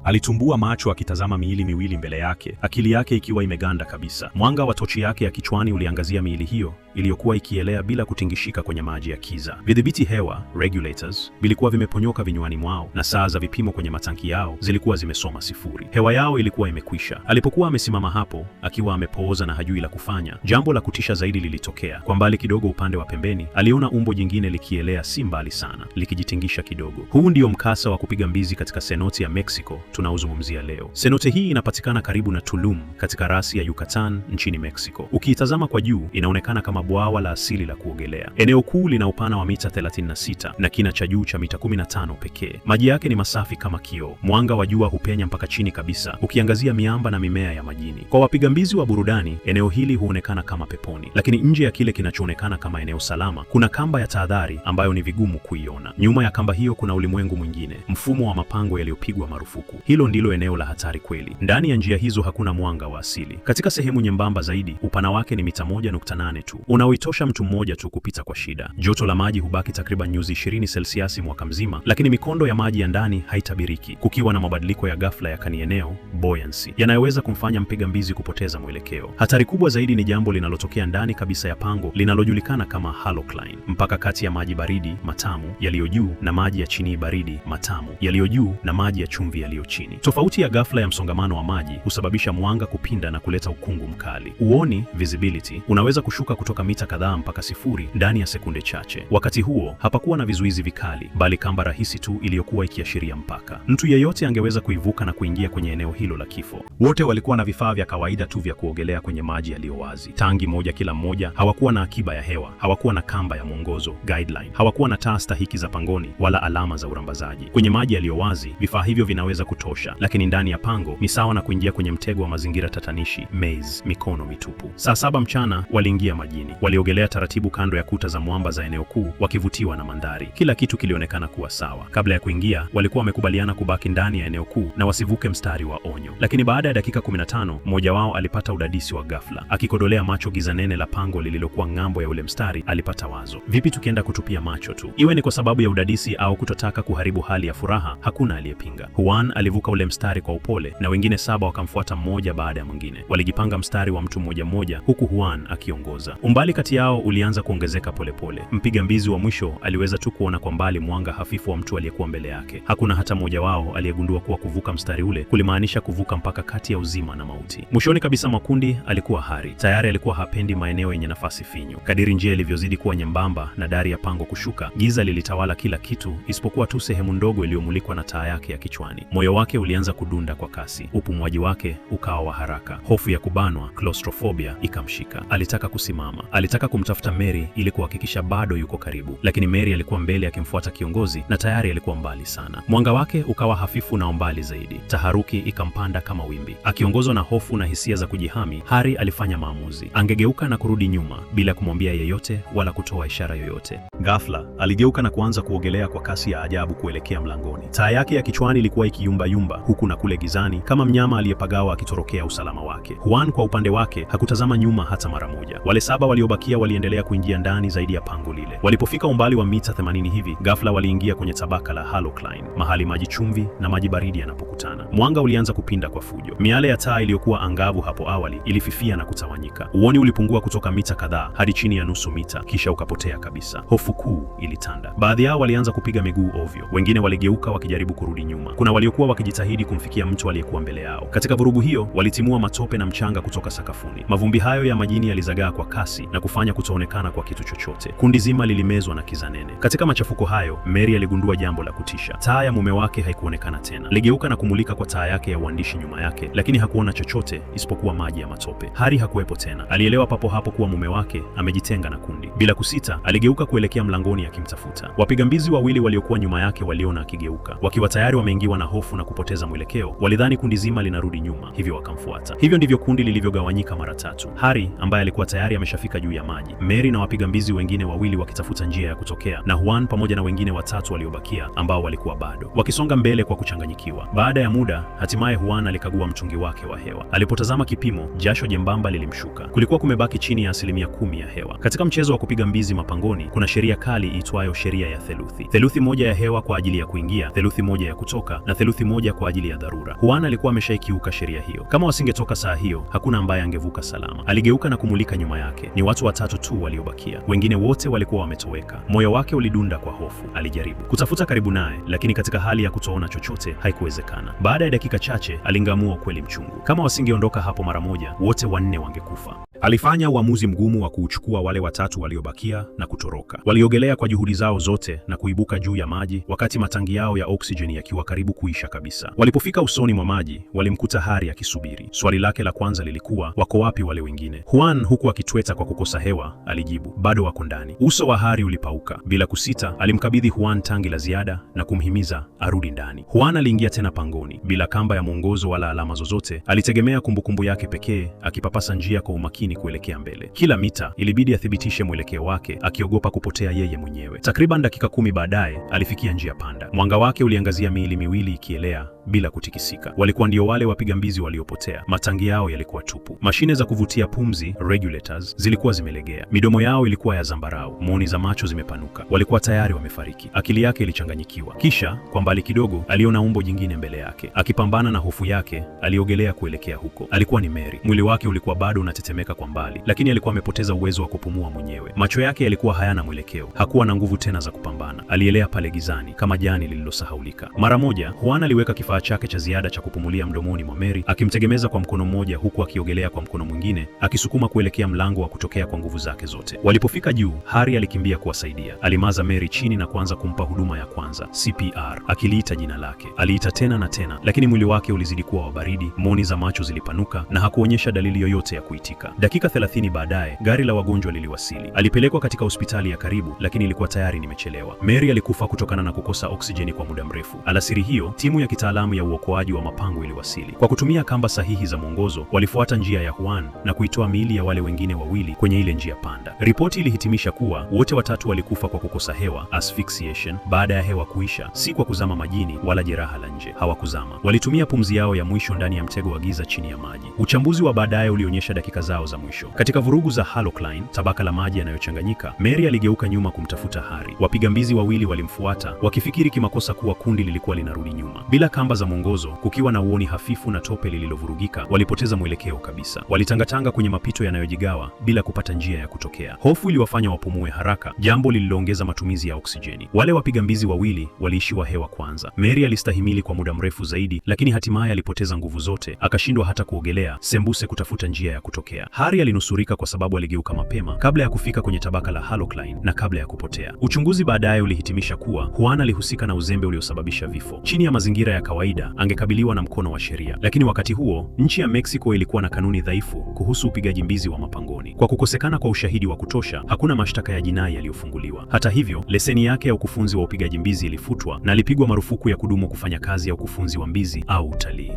Alitumbua macho akitazama miili miwili mbele yake, akili yake ikiwa imeganda kabisa. Mwanga wa tochi yake ya kichwani uliangazia miili hiyo iliyokuwa ikielea bila kutingishika kwenye maji ya kiza. Vidhibiti hewa regulators vilikuwa vimeponyoka vinywani mwao na saa za vipimo kwenye matanki yao zilikuwa zimesoma 0. Hewa yao ilikuwa imekwisha. Alipokuwa amesimama hapo akiwa amepooza na hajui la kufanya, jambo la kutisha zaidi lilitokea. Kwa mbali kidogo, upande wa pembeni, aliona umbo jingine likielea si mbali sana, likijitingisha kidogo. Huu ndio mkasa wa kupiga mbizi katika senoti ya Mexico tunaozungumzia leo. Senoti hii inapatikana karibu na Tulum katika rasi ya Yucatan nchini Mexico. Ukiitazama kwa juu, inaonekana kama bwawa la asili la kuogelea. Eneo kuu lina upana wa mita 36 na kina cha juu cha mita 15 pekee. Maji yake ni masafi kama kioo. Mwanga wa jua hupenya mpaka chini kabisa, ukiangazia miamba na mimea ya majini. Kwa wapiga mbizi wa burudani, eneo hili huonekana kama peponi. Lakini nje ya kile kinachoonekana kama eneo salama, kuna kamba ya tahadhari ambayo ni vigumu kuiona. Nyuma ya kamba hiyo kuna ulimwengu mwingine, mfumo wa mapango yaliyopigwa marufuku. Hilo ndilo eneo la hatari kweli. Ndani ya njia hizo hakuna mwanga wa asili. Katika sehemu nyembamba zaidi, upana wake ni mita 1.8 tu, unaoitosha mtu mmoja tu kupita kwa shida. Joto la maji hubaki takriban nyuzi 20 Celsius mwaka mzima, lakini mikondo ya maji ya ndani haitabiriki, kukiwa na mabadiliko ya ghafla ya kanieneo buoyancy yanayoweza kumfanya mpiga mbizi kupoteza mwelekeo. Hatari kubwa zaidi ni jambo linalotokea ndani kabisa ya pango linalojulikana kama halocline, mpaka kati ya maji baridi matamu yaliyo juu na maji ya chini baridi matamu yaliyo juu na maji ya chumvi yaliyo chini. Tofauti ya ghafla ya msongamano wa maji husababisha mwanga kupinda na kuleta ukungu mkali. Uoni visibility unaweza kushuka kutoka mita kadhaa mpaka 0 ndani ya sekunde chache. Wakati huo hapakuwa na vizuizi vikali, bali kamba rahisi tu iliyokuwa ikiashiria mpaka. Mtu yeyote angeweza kuivuka na kuingia kwenye eneo hilo la kifo. Wote walikuwa na vifaa vya kawaida tu vya kuogelea kwenye maji yaliyo wazi, tangi moja kila mmoja. Hawakuwa na akiba ya hewa, hawakuwa na kamba ya mwongozo guideline, hawakuwa na taa stahiki za pangoni wala alama za urambazaji. Kwenye maji yaliyo wazi, vifaa hivyo vinaweza kutosha, lakini ndani ya pango ni sawa na kuingia kwenye mtego wa mazingira tatanishi, maze, mikono mitupu. Saa 7 mchana waliingia majini. Waliogelea taratibu kando ya kuta za mwamba za eneo kuu, wakivutiwa na mandhari. Kila kitu kilionekana kuwa sawa. Kabla ya kuingia, walikuwa wamekubaliana kubaki ndani ya eneo kuu na wasivuke mstari wa onyo. Lakini baada ya dakika 15, mmoja wao alipata udadisi wa ghafla. Akikodolea macho giza nene la pango lililokuwa ng'ambo ya ule mstari, alipata wazo. Vipi tukienda kutupia macho tu? Iwe ni kwa sababu ya udadisi au kutotaka kuharibu hali ya furaha, hakuna aliyepinga. Juan alivuka ule mstari kwa upole na wengine 7 wakamfuata mmoja baada ya mwingine. Walijipanga mstari wa mtu mmoja mmoja, huku Juan akiongoza. Umbali kati yao ulianza kuongezeka polepole. Mpiga mbizi wa mwisho aliweza tu kuona kwa mbali mwanga hafifu wa mtu aliyekuwa mbele yake. Hakuna hata mmoja wao aliyegundua kuwa kuvuka mstari ule kulimaanisha kuvuka mpaka kati ya uzima na mauti. Mwishoni kabisa mwa kundi alikuwa Hari. Tayari alikuwa hapendi maeneo yenye nafasi finyu. Kadiri njia ilivyozidi kuwa nyembamba na dari ya pango kushuka, giza lilitawala kila kitu isipokuwa tu sehemu ndogo iliyomulikwa na taa yake ya kichwani. Moyo wake ulianza kudunda kwa kasi. Upumuaji wake ukawa wa haraka. Hofu ya kubanwa, claustrophobia, ikamshika. Alitaka kusimama. Alitaka kumtafuta Mary ili kuhakikisha bado yuko karibu. Lakini Mary alikuwa mbele akimfuata kiongozi na tayari alikuwa mbali sana. Mwanga wake ukawa hafifu na mbali zaidi. Taharuki ikampanda kama wimbi. Akiongozwa na hofu na hisia za kujihami, Hari alifanya maamuzi. Angegeuka na kurudi nyuma bila kumwambia yeyote wala kutoa ishara yoyote. Ghafla aligeuka na kuanza kuogelea kwa kasi ya ajabu kuelekea mlangoni. Taa yake ya kichwani ilikuwa ikiyumbayumba huku na kule gizani kama mnyama aliyepagawa akitorokea usalama wake. Juan kwa upande wake hakutazama nyuma hata mara moja. Wale 7 waliobakia waliendelea kuingia ndani zaidi ya pango lile. Walipofika umbali wa mita 80 hivi, ghafla waliingia kwenye tabaka la halocline, mahali maji chumvi na maji baridi yanapokutana. Mwanga ulianza kupinda kwa fujo. Miale ya taa iliyokuwa angavu hapo awali ilififia na kutawanyika. Uoni ulipungua kutoka mita kadhaa hadi chini ya nusu mita, kisha ukapotea kabisa. Hofu kuu ilitanda. Baadhi yao walianza kupiga miguu ovyo, wengine waligeuka wakijaribu kurudi nyuma. Kuna waliokuwa wakijitahidi kumfikia mtu aliyekuwa mbele yao. Katika vurugu hiyo, walitimua matope na mchanga kutoka sakafuni. Mavumbi hayo ya majini yalizagaa kwa kasi na kufanya kutoonekana kwa kitu chochote. Kundi zima lilimezwa na kiza nene. Katika machafuko hayo, Mary aligundua jambo la kutisha. Taa ya mume wake haikuonekana tena. Aligeuka na kumulika kwa taa yake ya uandishi nyuma yake, lakini hakuona chochote isipokuwa maji ya matope. Hari hakuwepo tena. Alielewa papo hapo kuwa mume wake amejitenga na kundi. Bila kusita, aligeuka kuelekea mlangoni akimtafuta. Wapiga mbizi wawili waliokuwa nyuma yake waliona akigeuka. Wakiwa tayari wameingiwa na hofu na kupoteza mwelekeo, walidhani kundi zima linarudi nyuma, hivyo wakamfuata. Hivyo ndivyo kundi lilivyogawanyika mara 3. Hari ambaye alikuwa tayari ameshafika kuruka juu ya maji, Mary na wapiga mbizi wengine wawili wakitafuta njia ya kutokea, na Juan pamoja na wengine watatu waliobakia ambao walikuwa bado wakisonga mbele kwa kuchanganyikiwa. Baada ya muda, hatimaye Juan alikagua mtungi wake wa hewa. Alipotazama kipimo, jasho jembamba lilimshuka. Kulikuwa kumebaki chini ya 10% ya hewa. Katika mchezo wa kupiga mbizi mapangoni, kuna sheria kali iitwayo sheria ya theluthi. Theluthi moja ya hewa kwa ajili ya kuingia, theluthi moja ya kutoka, na theluthi moja kwa ajili ya dharura. Juan alikuwa ameshaikiuka sheria hiyo. Kama wasingetoka saa hiyo, hakuna ambaye angevuka salama. Aligeuka na kumulika nyuma yake. Ni watu watatu tu waliobakia. Wengine wote walikuwa wametoweka. Moyo wake ulidunda kwa hofu. Alijaribu kutafuta karibu naye, lakini katika hali ya kutoona chochote haikuwezekana. Baada ya dakika chache, alingamua ukweli mchungu. Kama wasingeondoka hapo mara moja, wote wanne wangekufa. Alifanya uamuzi mgumu wa kuuchukua wale watatu waliobakia na kutoroka. Waliogelea kwa juhudi zao zote na kuibuka juu ya maji, wakati matangi yao ya oksijeni yakiwa karibu kuisha kabisa. Walipofika usoni mwa maji, walimkuta Harry akisubiri. Swali lake la kwanza lilikuwa, wako wapi wale wengine? Juan, huku akitweta kwa kukosa hewa, alijibu, bado wako ndani. Uso wa Harry ulipauka. Bila kusita, alimkabidhi Juan tangi la ziada na kumhimiza arudi ndani. Juan aliingia tena pangoni, bila kamba ya mwongozo wala alama zozote. Alitegemea kumbukumbu yake pekee, akipapasa njia kwa umakini kuelekea mbele. Kila mita ilibidi athibitishe mwelekeo wake, akiogopa kupotea yeye mwenyewe. Takriban dakika 10 baadaye alifikia njia panda. Mwanga wake uliangazia miili miwili ikielea bila kutikisika. Walikuwa ndio wale wapiga mbizi waliopotea. Matangi yao yalikuwa tupu. Mashine za kuvutia pumzi, regulators, zilikuwa zimelegea. Midomo yao ilikuwa ya zambarau, moni za macho zimepanuka. Walikuwa tayari wamefariki. Akili yake ilichanganyikiwa. Kisha kwa mbali kidogo aliona umbo jingine mbele yake. Akipambana na hofu yake, aliogelea kuelekea huko. Alikuwa ni Mary. Mwili wake ulikuwa bado unatetemeka kwa mbali, lakini alikuwa amepoteza uwezo wa kupumua mwenyewe. Macho yake yalikuwa hayana mwelekeo. Hakuwa na nguvu tena za kupambana. Alielea pale gizani kama jani lililosahaulika. Mara moja, Juan aliweka kifaa chake cha ziada cha kupumulia mdomoni mwa Mary, akimtegemeza kwa mkono mmoja huku akiogelea kwa mkono mwingine, akisukuma kuelekea mlango wa kutokea kwa nguvu zake zote. Walipofika juu, Harry alikimbia kuwasaidia. Alimaza Mary chini na kuanza kumpa huduma ya kwanza, CPR, akiliita jina lake. Aliita tena na tena, lakini mwili wake ulizidi kuwa wa baridi, moni za macho zilipanuka na hakuonyesha dalili yoyote ya kuitika. Dakika 30 baadaye, gari la wagonjwa liliwasili. Alipelekwa katika hospitali ya karibu, lakini ilikuwa tayari nimechelewa. Mary alikufa kutokana na kukosa oksijeni kwa muda mrefu. Alasiri hiyo, timu ya kitaalamu ya uokoaji wa mapango iliwasili. Kwa kutumia kamba sahihi za mwongozo, walifuata njia ya Juan na kuitoa miili ya wale wengine wawili kwenye ile njia panda. Ripoti ilihitimisha kuwa wote watatu walikufa kwa kukosa hewa, asphyxiation, baada ya hewa kuisha, si kwa kuzama majini wala jeraha la nje. Hawakuzama. Walitumia pumzi yao ya mwisho ndani ya mtego wa giza chini ya maji. Uchambuzi wa baadaye ulionyesha dakika zao za mwisho. Katika vurugu za halocline, tabaka la maji yanayochanganyika, Mary aligeuka nyuma kumtafuta Harry. Wapiga mbizi wawili walimfuata, wakifikiri kimakosa kuwa kundi lilikuwa linarudi nyuma. Bila kamba za mwongozo, kukiwa na uoni hafifu na tope lililovurugika, walipoteza mwelekeo kabisa. Walitangatanga kwenye mapito yanayojigawa bila kupata njia ya kutokea. Hofu iliwafanya wapumue haraka, jambo lililoongeza matumizi ya oksijeni. Wale wapiga mbizi wawili waliishiwa hewa kwanza. Mary alistahimili kwa muda mrefu zaidi, lakini hatimaye alipoteza nguvu zote, akashindwa hata kuogelea, sembuse kutafuta njia ya kutokea. Harry alinusurika kwa sababu aligeuka mapema kabla ya kufika kwenye tabaka la halocline na kabla ya kupotea. Uchunguzi baadaye ulihitimisha kuwa Juan alihusika na uzembe uliosababisha vifo. Chini ya mazingira ya kawaida angekabiliwa na mkono wa sheria, lakini wakati huo nchi ya Mexico ilikuwa na kanuni dhaifu kuhusu upigaji mbizi wa mapangoni. Kwa kukosekana kwa ushahidi wa kutosha, hakuna mashtaka ya jinai yaliyofunguliwa. Hata hivyo, leseni yake ya ukufunzi wa upigaji mbizi ilifutwa na alipigwa marufuku ya kudumu kufanya kazi ya ukufunzi wa mbizi au utalii.